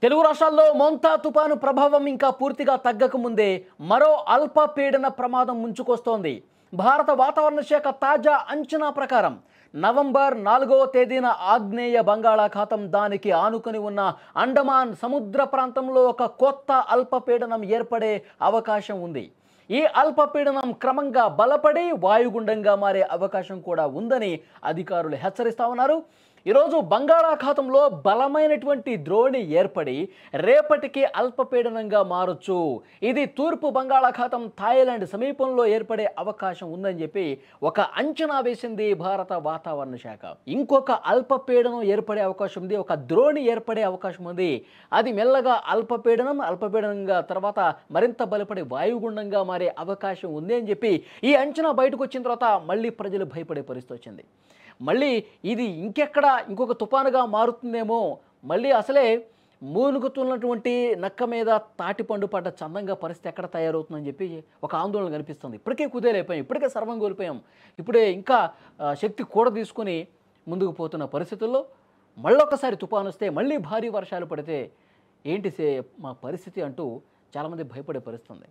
తెలుగు రాష్ట్రాల్లో మోంతా తుపాను ప్రభావం ఇంకా పూర్తిగా తగ్గకముందే మరో అల్పపీడన ప్రమాదం ముంచుకొస్తోంది. భారత వాతావరణ శాఖ తాజా అంచనా ప్రకారం నవంబర్ 4వ తేదీన ఆగ్నేయ బంగాళాఖాతం దానికి ఆనుకొని ఉన్న అండమాన్ సముద్ర ప్రాంతంలో ఒక కొత్త అల్పపీడనం ఏర్పడే అవకాశం ఉంది. ఈ అల్పపీడనం క్రమంగా బలపడి వాయుగుండంగా మారే అవకాశం కూడా ఉందని అధికారులు హెచ్చరిస్తా ఉన్నారు. ఈరోజు బంగాళాఖాతంలో బలమైనటువంటి ద్రోణి ఏర్పడి రేపటికి అల్పపీడనంగా మారొచ్చు. ఇది తూర్పు బంగాళాఖాతం థాయిలాండ్ సమీపంలో ఏర్పడే అవకాశం ఉందని చెప్పి ఒక అంచనా వేసింది భారత వాతావరణ శాఖ. ఇంకొక అల్పపీడనం ఏర్పడే అవకాశం ఉంది, ఒక ద్రోణి ఏర్పడే అవకాశం ఉంది. అది మెల్లగా అల్పపీడనంగా తర్వాత మరింత బలపడి వాయుగుండంగా మారే అవకాశం ఉంది అని చెప్పి ఈ అంచనా బయటకు వచ్చిన తర్వాత మళ్ళీ ప్రజలు భయపడే పరిస్థితి వచ్చింది. మళ్ళీ ఇది ఇంకొక తుఫానుగా మారుతుందేమో, మళ్ళీ అసలే మూలుగుతున్నటువంటి నక్క మీద తాటిపండు పడ్డ చందంగా పరిస్థితి ఎక్కడ తయారవుతుందని చెప్పి ఒక ఆందోళన కనిపిస్తుంది. ఇప్పటికే కుదేలైపోయాం, ఇప్పటికే సర్వం కోల్పోయాం. ఇప్పుడే ఇంకా శక్తి కూడా తీసుకొని ముందుకు పోతున్న పరిస్థితుల్లో మళ్ళొకసారి తుఫాను వస్తే, మళ్ళీ భారీ వర్షాలు పడితే ఏంటి మా పరిస్థితి అంటూ చాలామంది భయపడే పరిస్థితి ఉంది.